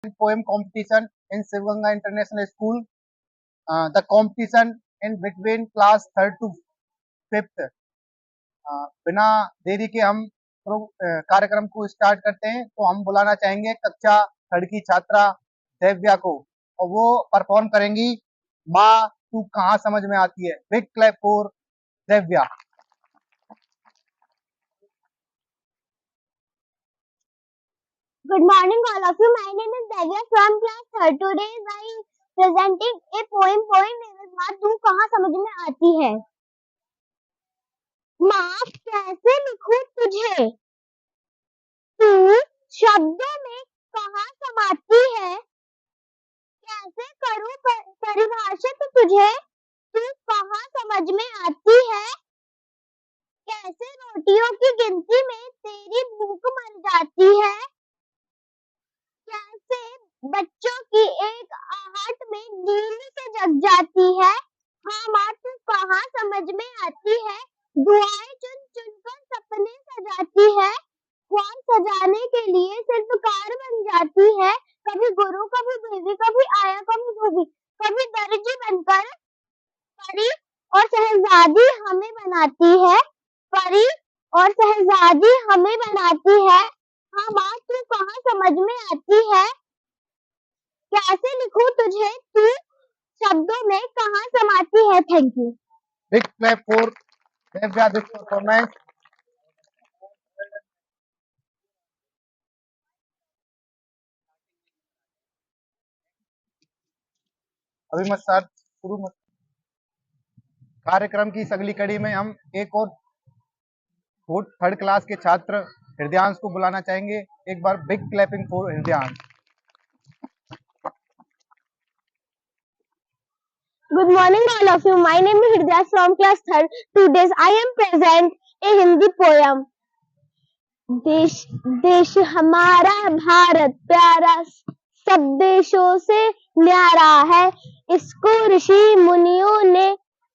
poem competition in Sivganga International School. The competition in between class third to fifth. बिना देरी के हम कार्यक्रम को स्टार्ट करते हैं। तो हम बुलाना चाहेंगे कक्षा थर्ड की छात्रा दिव्या को, और वो परफॉर्म करेंगी माँ तू कहाँ समझ में आती है। Big clap for Divya. Good morning, all of you. My name is Divya from class third. Today I presenting a poem. Poem name is माँ तू कहाँ समझ में आती है। माँ कैसे लिखूं तुझे, तू शब्दों में कहाँ समाती है। कैसे करूं परिभाषित तुझे, तू कहाँ समझ में आती है। कैसे रोटियों की गिनती में तेरी भूख मर जाती है। कैसे बच्चों की एक आहट में नींद से जग जाती है। हाँ माँ तू कहाँ समझ में आती है। दुआएं चुन चुन कर सपने सजाती है। ख्वाब सजाने के लिए शिल्पकार बन जाती है। कभी गुरु, कभी बीवी, कभी आया, कभी धोबी, कभी दर्जी बनकर परी और शहजादी हमें बनाती है। परी और शहजादी हमें बनाती है। हाँ माँ तू कहाँ समझ में आती है। कैसे लिखूं तुझे, तू शब्दों में कहाँ समाती है। Thank you. Big clap for Divya this performance. अभी मत स्टार्ट, शुरू मत। कार्यक्रम की इस अगली कड़ी में हम एक और थर्ड क्लास के छात्र हृदयांश को बुलाना चाहेंगे। एक बार big clapping for Hridayansh. Good morning, all of you. My name is Hridaya from class third. Today I am present a Hindi poem. देश देश हमारा भारत प्यारा, सब देशों से न्यारा है। इसको ऋषि मुनियों ने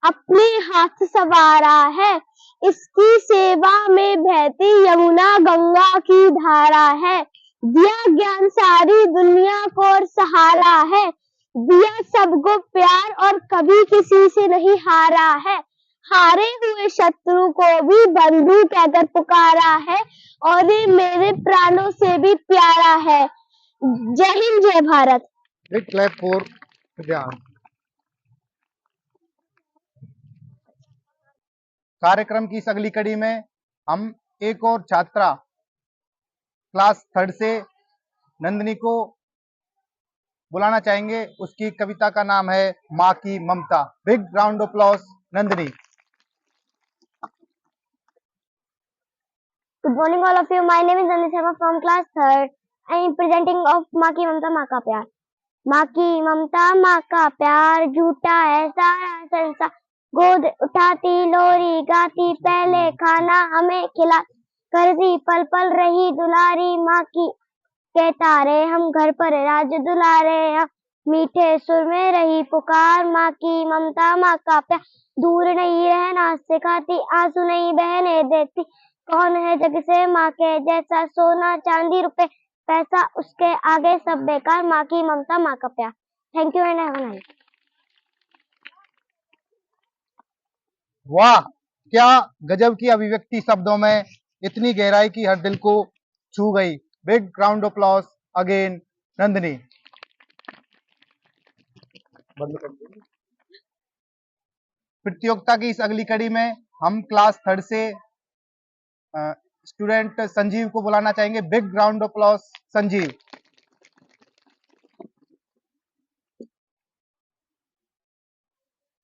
अपने हाथ संवारा है। इसकी सेवा में बहती यमुना गंगा की धारा है। दिया ज्ञान सारी दुनिया को और सहारा है। दिया सबको प्यार और कभी किसी से नहीं हारा है। हारे हुए शत्रु को भी बंधु कहकर पुकारा है, और ये मेरे प्राणों से भी प्यारा है। जय हिंद, जय Bharat. Big clap for Hridayansh. कार्यक्रम की इस अगली कड़ी में हम एक और छात्रा क्लास थर्ड से नंदिनी को बुलाना चाहेंगे। उसकी कविता का नाम है माँ की ममता। Big round of applause Nandini. Good morning, all of you. My name is Nandini Sharma from class third. I am presenting of माँ की ममता माँ का प्यार। माँ की ममता माँ का प्यार झूठा है सारा संसार। गोद उठाती लोरी गाती पहले खाना हमें खिला, करती पल पल रही दुलारी। माँ की कहता रहे हम घर पर राज दुलारे, हम मीठे सुर में रही पुकार। माँ की ममता माँ का प्यार दूर नहीं रहना सिखाती, आंसू नहीं बहने देती। कौन है जग से माँ के जैसा, सोना चांदी रुपए पैसा उसके आगे सब बेकार। माँ की ममता माँ का प्यार। Thank you and have a nice. वाह, क्या गजब की अभिव्यक्ति शब्दों में, इतनी गहराई की हर दिल को छू गई। Big round of applause again Nandini. प्रतियोगिता की इस अगली कड़ी में हम क्लास थर्ड से स्टूडेंट संजीव को बुलाना चाहेंगे। Big round of applause Sanjeev.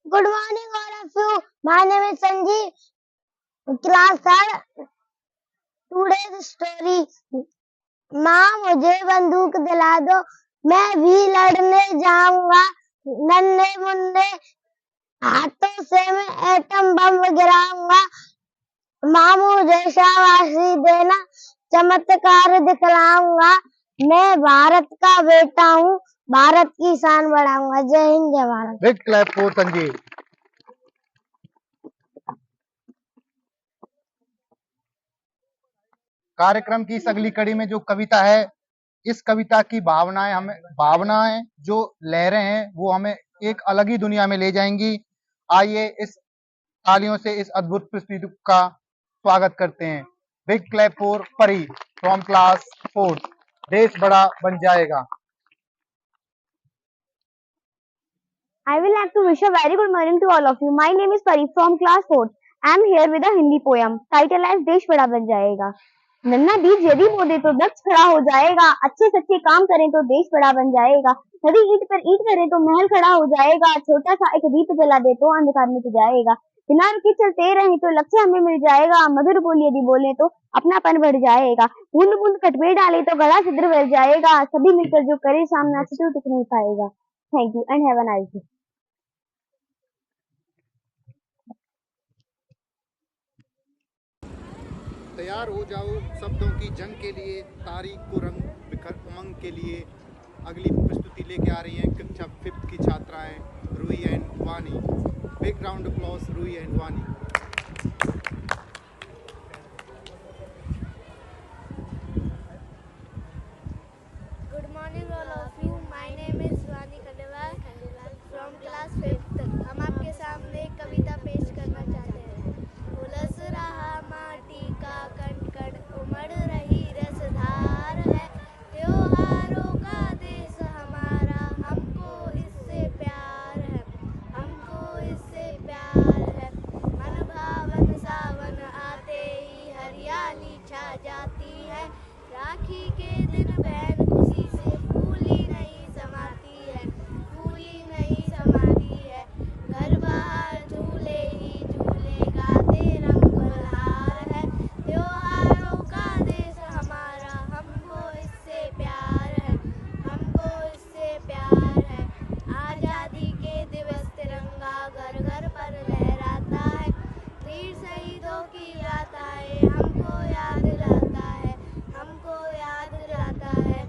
Good morning all of you. My name is Sanjeev, class third. Today's story, माँ मुझे बंदूक दिला दो, मैं भी लड़ने जाऊंगा। नन्हे मुन्ने हाथों से मैं एटम बम गिराऊंगा। माँ मुझे शाबाशी देना, चमत्कार दिखलाऊंगा। मैं भारत का बेटा हूँ, भारत की शान बढ़ाऊंगा। जय हिंद, जय Bharat. Big clap for Sanjeev. कार्यक्रम की इस अगली कड़ी में जो कविता है इस कविता की भावनाएं जो लहरें हैं वो हमें एक अलग ही दुनिया में ले जाएंगी। आइए इस तालियों से इस अद्भुत प्रस्तुति का स्वागत करते हैं। बिग क्लैप फॉर परी फ्रॉम क्लास 4। देश बड़ा बन जाएगा। I will like to wish a very good morning to all of you. My name is Pari from class 4. I am here with a Hindi poem titled as देश बड़ा बन जाएगा। नन्ना बीज यदि बो दे तो वृक्ष खड़ा हो जाएगा, अच्छे सच्चे काम करें तो देश बड़ा बन जाएगा, यदि ईंट पर ईंट करें तो महल खड़ा हो जाएगा, छोटा सा एक दीप जला दे तो अंधकार मिट जाएगा, बिना रुके चलते रहें तो लक्ष्य हमें मिल जाएगा, मधुर बोल यदि बोले तो अपनापन बढ़ जाएगा, बूंद बूंद कटवे डाले तो गला छिद्र भर जाएगा, सभी मिलकर जो करे सामना से तो टिक नहीं पाएगा। Thank you and have a nice day. तैयार हो जाओ शब्दों की जंग के लिए, तारीख को रंग बिखर उमंग के लिए। अगली प्रस्तुति लेके आ रही हैं कक्षा 5th की छात्राएं Ruhi and Vani. Big round applause Ruhi and Vani. Good morning all of you. My name is Vani Khandelwal from class 5th. हम आपके सामने एक कविता पेश करना चाहते हैं। उलस रहा माटी का कण कण, उमड़ रही रसधार है, त्योहारों का देश हमारा, हमको इससे प्यार है, हमको इससे प्यार है। मन भावन सावन आते ही हरियाली छा जाती है, राखी के दिन बहन खुशी से फूली नहीं समाती है, फूली नहीं समाती है। घर बाहर झूले ही झूले गाते रंग बहार है, त्योहारों का देश हमारा, हमको इससे प्यार है, हमको इससे प्यार है। आज़ादी के दिवस तिरंगा घर घर पर लहराता है, वीर शहीदों की गाथाएं हमको याद दिलाता है, हमको याद दिलाता है।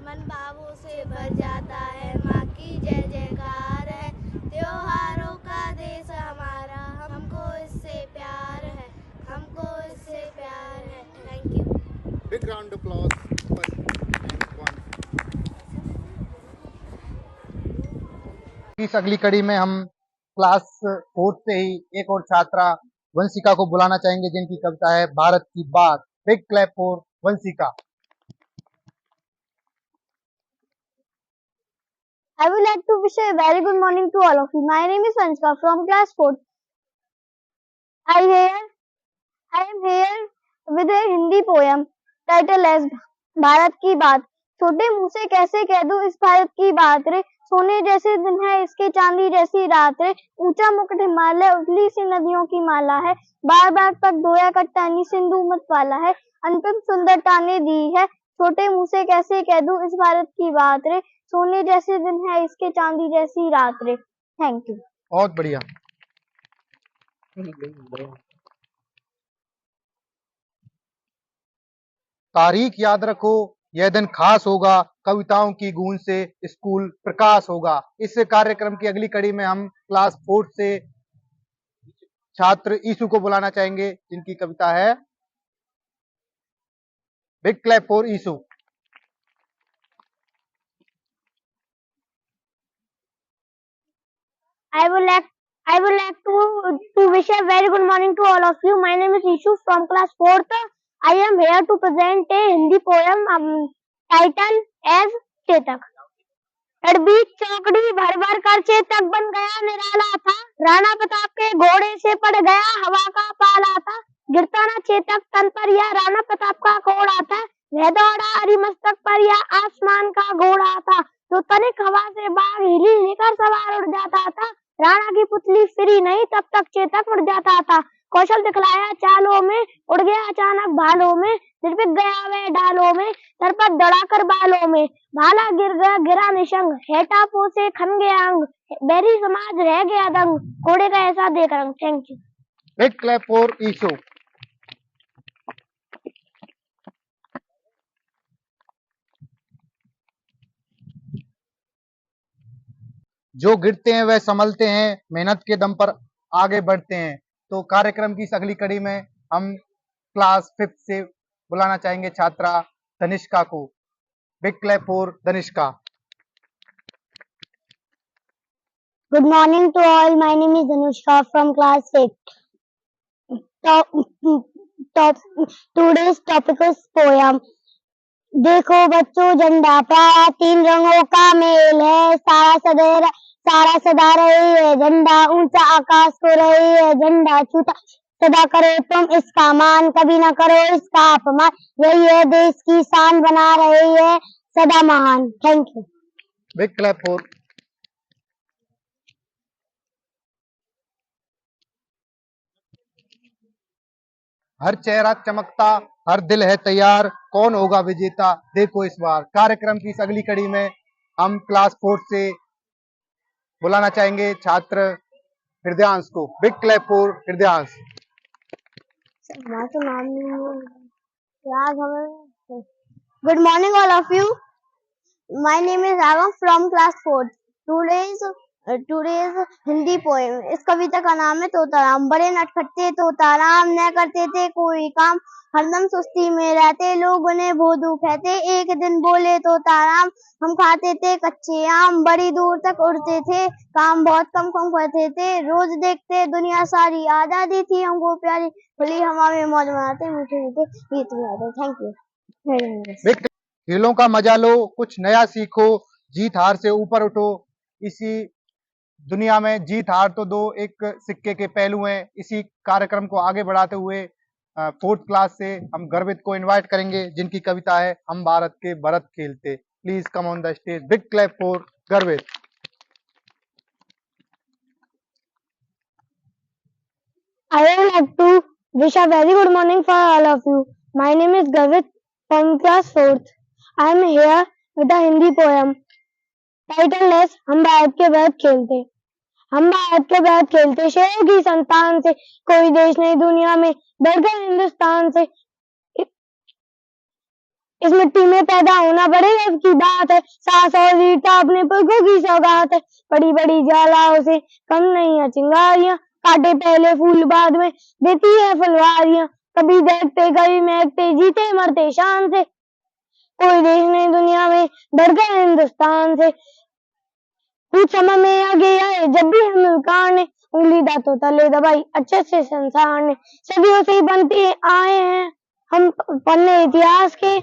मन भावों से भर जाता है, माँ की जय जयकार है, त्योहारों का देश हमारा, हमको इससे प्यार है, हमको इससे प्यार है। Thank you. Big round applause for इस अगली कड़ी में हम क्लास 4 से ही एक और छात्रा वंशिका को बुलाना चाहेंगे जिनकी कविता है भारत की बात। Big clap for Vanshika. I would like to wish a very good morning to all of you. My name is Vanshika from class 4. I am here with a Hindi poem titled as Bharat की बात। छोटे मुंह से कैसे कह दूं इस भारत की बात रे, सोने जैसे दिन है इसके चांदी जैसी रात रे, ऊंचा मुकुट हिमालय उजली सी नदियों की माला है, बार बार पग धोया कट्टानी सिंधु मत वाला है, अनुपम सुंदरता ने दी है, छोटे मुंह से कैसे कह दूं इस भारत की बात रे, सोने जैसे दिन है इसके चांदी जैसी रात रे। Thank you. बहुत बढ़िया। तारीख याद रखो यह दिन खास होगा, कविताओं की गूंज से स्कूल प्रकाश होगा। इस कार्यक्रम की अगली कड़ी में हम क्लास 4 से छात्र ईशु को बुलाना चाहेंगे जिनकी कविता है big clap for Ishu. I would like to wish a very good morning to all of you. My name is Ishu from class 4th. I am here to present a Hindi poem titled as Chetak. Ranbir चौकड़ी भर भर कर चेतक बन गया निराला था, राणा प्रताप के घोड़े से पड़ गया हवा का पाला था, गिरता ना चेतक तन पर या राणा प्रताप का घोड़ा था, वह दौड़ा हरी मस्तक पर या आसमान का घोड़ा था, जो तनिक हवा से बाग हिली लेकर सवार उड़ जाता था, राणा की पुतली फिरी नहीं तब तक चेतक उड़ जाता था, कौशल दिखलाया चालों में उड़ गया अचानक भालों में, निर्भीक गया वह डालों में सर पर दौड़ाकर बालों में, भाला गिर गया गिरा निशंग, हेठा पोसे खन गया अंग, बैरी समाज रह गया दंग, घोड़े का ऐसा देख रंग। Thank you. Big clap for Ishu. जो गिरते हैं वह संभलते हैं, मेहनत के दम पर आगे बढ़ते हैं। तो कार्यक्रम की इस अगली कड़ी में हम क्लास 5th से बुलाना चाहेंगे छात्रा तनिष्का को Big clap for Danishka. Good morning to all. My name is Anushka from class 8. Top, top, today's topic is poem. देखो बच्चों झंडा प्यारा 3 रंगों का मेल है सारा सदा रही है झंडा ऊंचा आकाश को रही है झंडा छूता सदा करो तुम इसका मान कभी न करो इसका अपमान यही है देश की शान बना रही है सदा महान thank you Big clap for. हर चेहरा चमकता, हर दिल है तैयार, कौन होगा विजेता देखो इस बार। कार्यक्रम की इस अगली कड़ी में हम क्लास 4 से बुलाना चाहेंगे छात्र हृदयांश को। Big clap for Hridayansh. Good morning all of you. My name is Avam from class 4. Today's Hindi poem. इस कविता का नाम है तोताराम। बड़े नटखट्टे तोताराम न करते थे कोई काम हरदम सुस्ती में रहते लोग उन्हें भोदू कहते एक दिन बोले तोताराम हम खाते थे कच्चे आम बड़ी दूर तक उड़ते थे काम बहुत कम करते थे रोज देखते दुनिया सारी आजादी थी हमको प्यारी खुली हवा में मौज मनाते मीठे मीठे गीत गाते थैंक यू खेलों का मजा लो कुछ नया सीखो जीत हार से ऊपर उठो। इसी दुनिया में जीत हार तो दो एक सिक्के के पहलू हैं। इसी कार्यक्रम को आगे बढ़ाते हुए 4th क्लास से हम गर्वित को इनवाइट करेंगे जिनकी कविता है हम भारत के भरत खेलते। Please come on the stage. Big clap for गर्वित। I would like to wish a very good morning for all of you. My name is Gavit from class 4th. I am here with a Hindi poem titled as हम भारत के bat खेलते। हम भारत के bat खेलते शेरों की संतान से कोई देश नहीं दुनिया में बढ़कर हिंदुस्तान से इस मिट्टी में पैदा होना बड़े गर्व की बात है साहस और वीरता अपने पुरखों की सौगात है बड़ी बड़ी ज्वालाओं से कम नहीं है चिंगारियां काटे पहले फूल बाद में देती है फुलवारियां कभी देखते कभी महकते जीते मरते शान से कोई देश नहीं दुनिया में बढ़कर हिंदुस्तान से कुछ समय में आगे आए जब भी हम मुल्कान ने उंगली दांतों तले दबाई अच्छे से संसार ने सदियों से बनते आए हैं हम पन्ने इतिहास के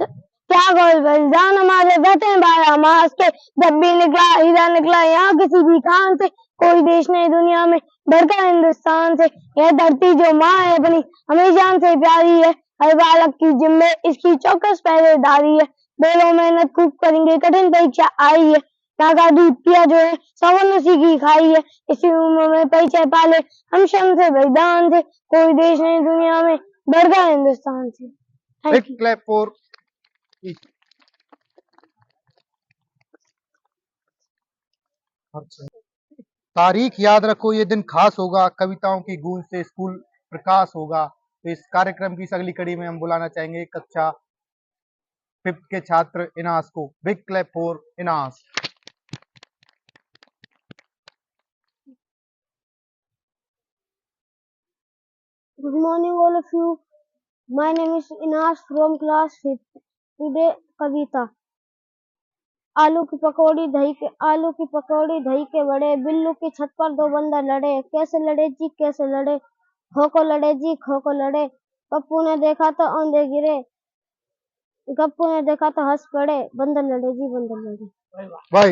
त्याग और बलिदान हमारे रहते हैं 12 मास के जब भी निकला हीरा निकला यहाँ किसी भी खान से कोई देश नहीं दुनिया में बढ़कर हिंदुस्तान से यह धरती जो माँ है अपनी हमें जान से प्यारी है हर बालक की जिम्मे इसकी चौकस पहरेदारी है दोनों मेहनत खूब करेंगे कठिन परीक्षा आई है ताका दूध पिया जो है सवन उसी की खाई है इसी उम्र में परिचय पाले हम श्रम से बलिदान से कोई देश नहीं दुनिया में बढ़कर हिंदुस्तान से बिग क्लैप फॉर तारीख याद रखो ये दिन खास होगा कविताओं की गूंज से स्कूल प्रकाश होगा। तो इस कार्यक्रम की अगली कड़ी में हम बुलाना चाहेंगे कक्षा 5th के छात्र इनास को। Big clap for Inas. Good morning all of you. My name is Inas from class 5th. Today कविता आलू की पकौड़ी दही के बड़े बिल्लू की छत पर 2 बंदर लड़े कैसे लड़े जी कैसे लड़े खो को लड़े जी खो को लड़े पप्पू ने देखा तो औंधे गिरे गप्पू ने देखा तो हंस पड़े बंदर लड़े जी बंदर लड़े। वाह